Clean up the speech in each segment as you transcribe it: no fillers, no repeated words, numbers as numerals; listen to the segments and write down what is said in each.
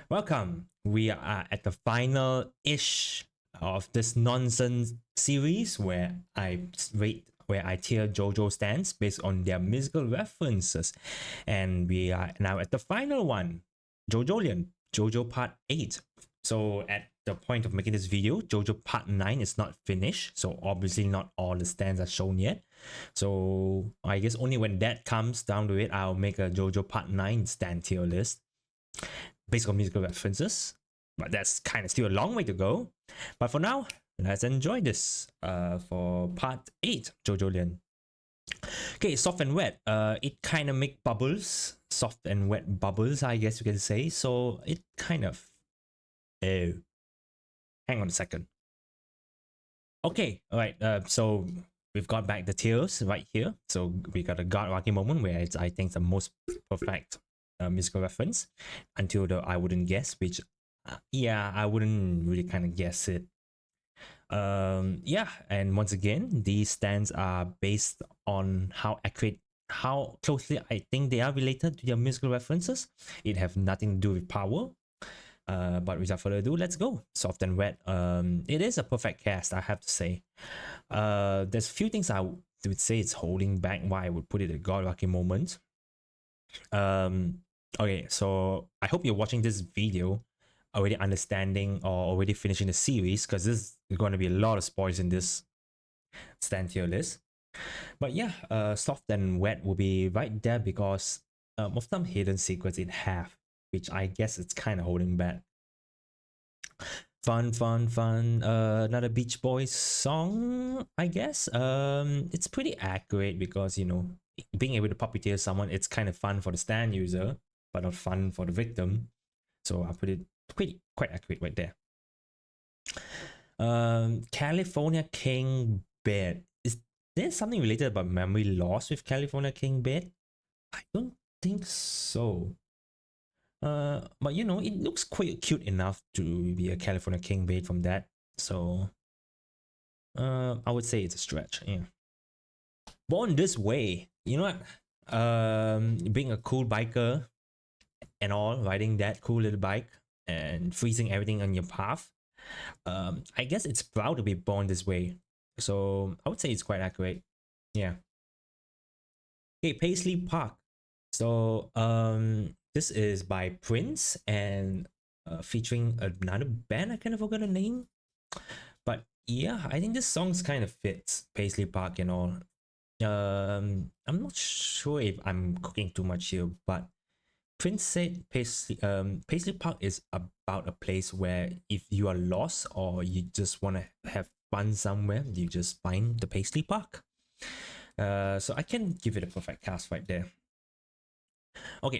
Welcome. We are at the final-ish of this nonsense series where I tier JoJo stands based on their musical references. And we are now at the final one, Jojolion, JoJo Part 8. So at the point of making this video, JoJo Part 9 is not finished. So obviously not all the stands are shown yet. So I guess only when that comes down to it, I'll make a JoJo Part 9 stand tier list based on musical references, but that's kind of still a long way to go. But for now, let's enjoy this for part 8, Jojolion. Okay, soft and wet. It kind of make bubbles, soft and wet bubbles, I guess you can say. So it kind of. Oh, hang on a second. Okay, all right. So we've got back the tiers right here. So we got a Araraki moment where it's, I think, the most perfect musical reference until the I wouldn't guess, which yeah, I wouldn't really kind of guess it. Yeah, and once again, these stands are based on how closely I think they are related to their musical references. It have nothing to do with power. But without further ado, let's go. Soft and wet. It is a perfect cast, I have to say. There's a few things I would say it's holding back why I would put it a Araraki moment. Okay, so I hope you're watching this video already understanding or already finishing the series, because this is going to be a lot of spoilers in this stand tier list. But yeah, soft and wet will be right there because of some hidden secrets it have, which I guess it's kind of holding back. Fun. Another Beach Boys song, I guess. It's pretty accurate because, you know, being able to puppeteer someone, it's kind of fun for the stand user, but not fun for the victim. So I put it quite accurate right there. California King Bed. Is there something related about memory loss with California King Bed? I don't think so. But you know, it looks quite cute enough to be a California King Bed from that. So I would say it's a stretch. Yeah. Born This Way. You know what? Being a cool biker and all, riding that cool little bike and freezing everything on your path. I guess it's proud to be born this way. So I would say it's quite accurate. Yeah. Okay, Paisley Park. So this is by Prince and featuring another band. I kind of forgot the name. But yeah, I think this song's kind of fits Paisley Park and all. I'm not sure if I'm cooking too much here, but Prince said Paisley Park is about a place where if you are lost or you just want to have fun somewhere, you just find the Paisley Park. So I can give it a perfect cast right there. Okay,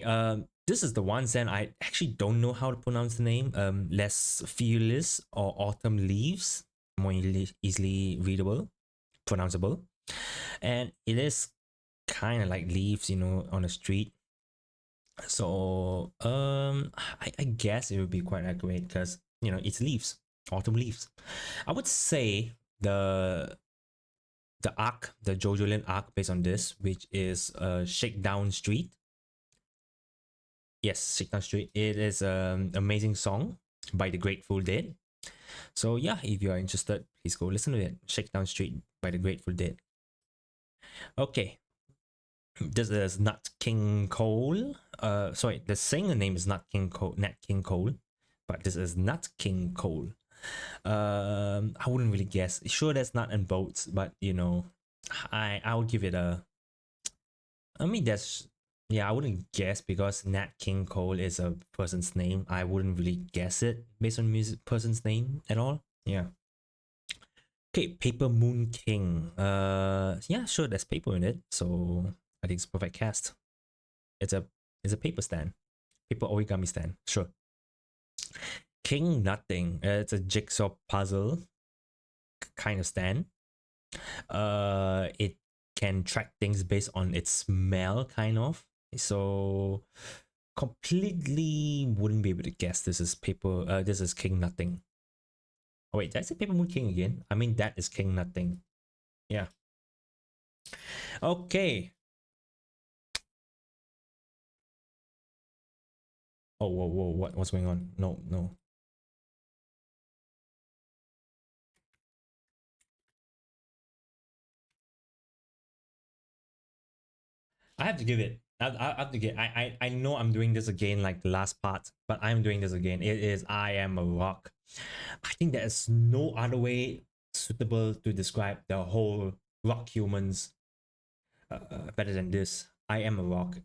this is the one then I actually don't know how to pronounce the name. Less Fearless or Autumn Leaves, more easily readable, pronounceable. And it is kind of like leaves, you know, on the street. So I guess it would be quite accurate because, you know, it's leaves, autumn leaves. I would say the arc, the Jojolion arc based on this, which is Shakedown Street. Yes, Shakedown Street. It is an amazing song by the Grateful Dead. So yeah, if you are interested, please go listen to it. Shakedown Street by the Grateful Dead. Okay, this is Nat King Cole. Sorry, the singer name is Nat King Cole, Nat King Cole, but this is Nat King Cole. I wouldn't really guess. Sure, that's not in boats, but you know, I would give it a. I mean, that's yeah. I wouldn't guess because Nat King Cole is a person's name. I wouldn't really guess it based on music person's name at all. Yeah. Okay, Paper Moon King. Yeah, sure. There's paper in it, so I think it's perfect cast. It's a paper stand, paper origami stand. Sure. King Nothing. It's a jigsaw puzzle kind of stand. It can track things based on its smell, kind of. So completely wouldn't be able to guess this is paper. This is King Nothing. Oh wait, did I say Paper Moon King again? I mean that is King Nothing. Yeah. Okay. Oh, whoa, whoa, what's going on? No, no. I have to give it. I have to get. I know I'm doing this again like the last part, but I'm doing this again. It is I am a rock. I think there is no other way suitable to describe the whole rock humans better than this. I am a rock.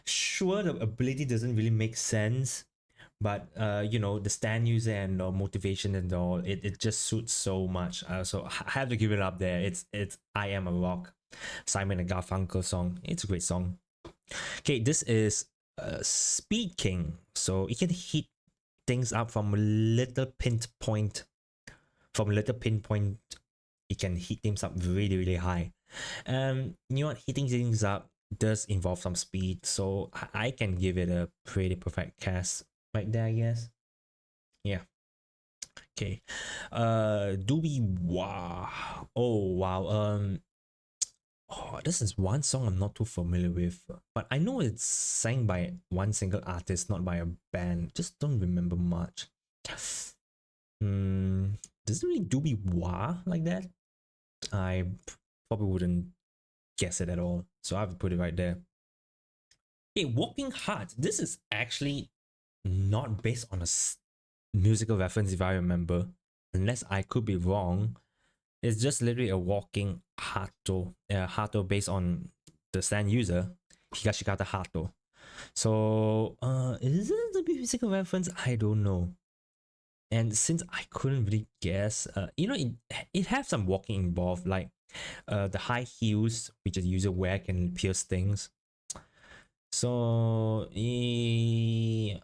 Sure, the ability doesn't really make sense, but you know, the stand user and motivation and all, it just suits so much. So I have to give it up there. It's I am a rock. Simon and Garfunkel song. It's a great song. Okay, this is Speed King. So it can heat things up from a little pinpoint. From a little pinpoint, it can heat things up really, really high. You know what? Heating things up does involve some speed, so I can give it a pretty perfect cast right there, I guess. Yeah. Okay. Doobie Wow. Oh wow. Oh, this is one song I'm not too familiar with, but I know it's sang by one single artist, not by a band. Just don't remember much. Does it really Doobie Wah like that? I probably wouldn't guess it at all, so I have to put it right there. Okay, Walking Heart. This is actually not based on a musical reference, if I remember, unless I could be wrong. It's just literally a walking hato, hato based on the stand user, Higashikata Hato. So, is it a musical reference? I don't know. And since I couldn't really guess, you know, it has some walking involved, like the high heels which the user wear can pierce things. So, yeah,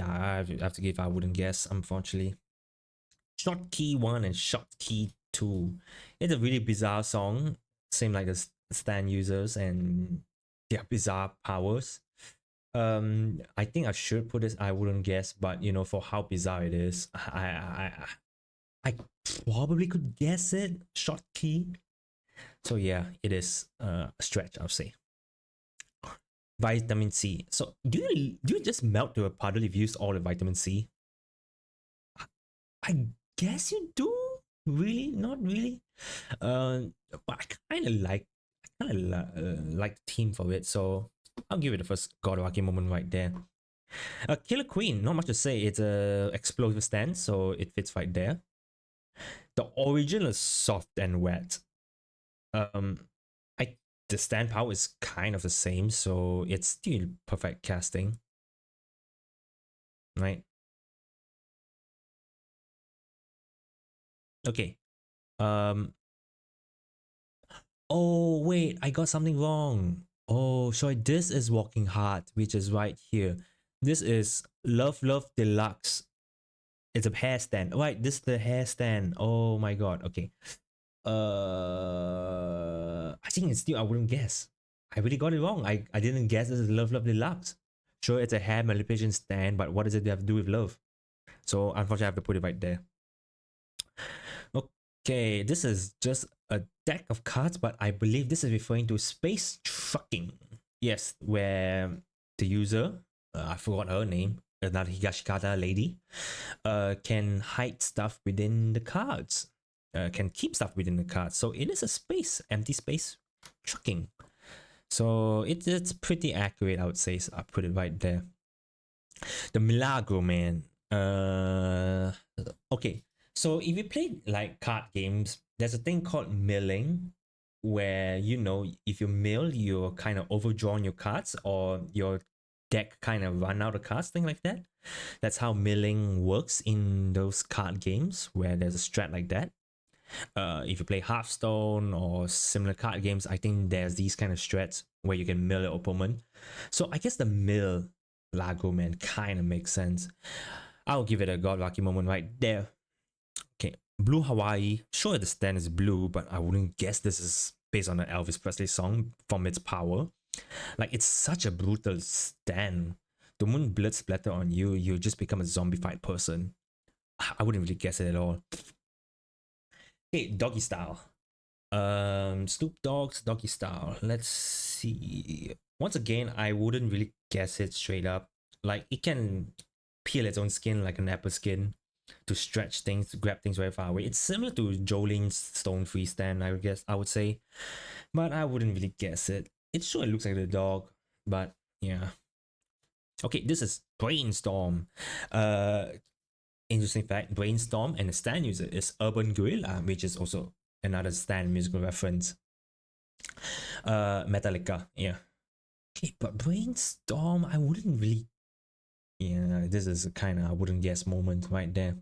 I have to give. I wouldn't guess, unfortunately. Short Key 1 and Short Key 2. It's a really bizarre song. Same like the stand users and their bizarre powers. I think I should put this. I wouldn't guess, but you know, for how bizarre it is, I probably could guess it. Short Key. So yeah, it is a stretch, I'll say. Vitamin C. So do you just melt to a puddle if you use all the vitamin C? I guess you do. Really, not really. But I kind of like the theme for it, so I'll give it the first God Araraki moment right there. Killer Queen, not much to say. It's a explosive stand, so it fits right there. The original is soft and wet. Um, I the stand power is kind of the same, so it's still perfect casting, right? Okay. Um, Oh, wait, I got something wrong. Oh, sorry, this is Walking Hard, which is right here. This is Love Love Deluxe. It's a hair stand. Right, this is the hair stand. Oh my god. Okay. I think it's still I wouldn't guess. I really got it wrong. I didn't guess this is Love Love Deluxe. Sure, it's a hair manipulation stand, but what does it have to do with love? So unfortunately, I have to put it right there. Okay, this is just a deck of cards, but I believe this is referring to space trucking. Yes, where the user, I forgot her name, another Higashikata lady, can hide stuff within the cards, can keep stuff within the cards. So it is a space, empty space trucking. So it's pretty accurate, I would say. So I put it right there. The Milagro Man. Okay, so if you play like card games, there's a thing called milling, where you know if you mill, you're kind of overdrawn your cards or your deck kind of run out of cards, thing like that. That's how milling works in those card games where there's a strat like that. If you play Hearthstone or similar card games, I think there's these kind of strats where you can mill your opponent. So I guess the mill Lago Man kind of makes sense. I'll give it a God Lucky moment right there. Okay, Blue Hawaii. Sure, the stand is blue, but I wouldn't guess this is based on an Elvis Presley song from its power. Like, it's such a brutal stand. The moon blood splatter on you, you just become a zombified person. I wouldn't really guess it at all. Okay, Doggy Style. Snoop Dogg's Doggy Style. Let's see. Once again, I wouldn't really guess it straight up. Like it can peel its own skin like an apple skin to stretch things, to grab things very far away. It's similar to Jolion's Stone Freestand, I guess I would say, but I wouldn't really guess it. It sure looks like the dog, but yeah. Okay, this is Brainstorm. Interesting fact: Brainstorm and the stand user is Urban Gorilla, which is also another stand musical reference. Metallica, yeah. Okay, but Brainstorm, I wouldn't really. Yeah, this is a kind of I wouldn't guess moment right there.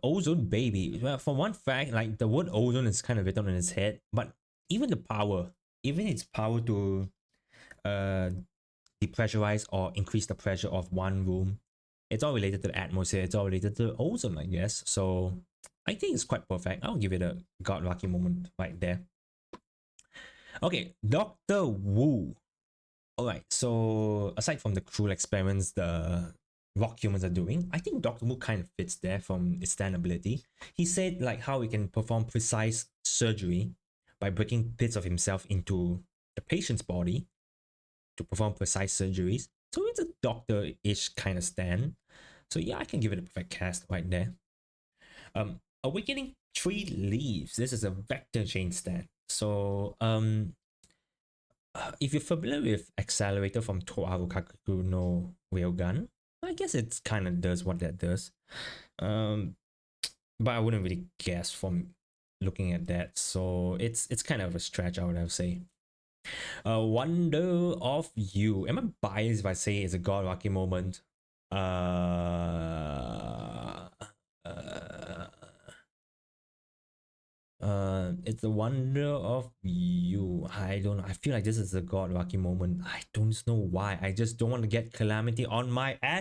Ozone Baby. Well, for one fact, like the word ozone is kind of written on its head, but even the power, even its power to uh depressurize or increase the pressure of one room, it's all related to the atmosphere. It's all related to ozone, I guess. So I think it's quite perfect. I'll give it a god lucky moment right there. Okay, Doctor Wu. All right. So aside from the cruel experiments the rock humans are doing, I think Doctor Wu kind of fits there from its stand ability. He said like how he can perform precise surgery by breaking bits of himself into the patient's body to perform precise surgeries. So it's a doctor-ish kind of stand. So yeah, I can give it a perfect cast right there. Awakening Three Leaves. This is a vector chain stand. So if you're familiar with Accelerator from Toaru Kakuku no Railgun, I guess it kind of does what that does. But I wouldn't really guess from looking at that. So it's kind of a stretch, I would have to say. Wonder of You. Am I biased if I say it's a God Rocky moment? Uh, uh, it's the Wonder of You. I don't know. I feel like this is a God Rocky moment. I don't know why. I just don't want to get Calamity on my ass.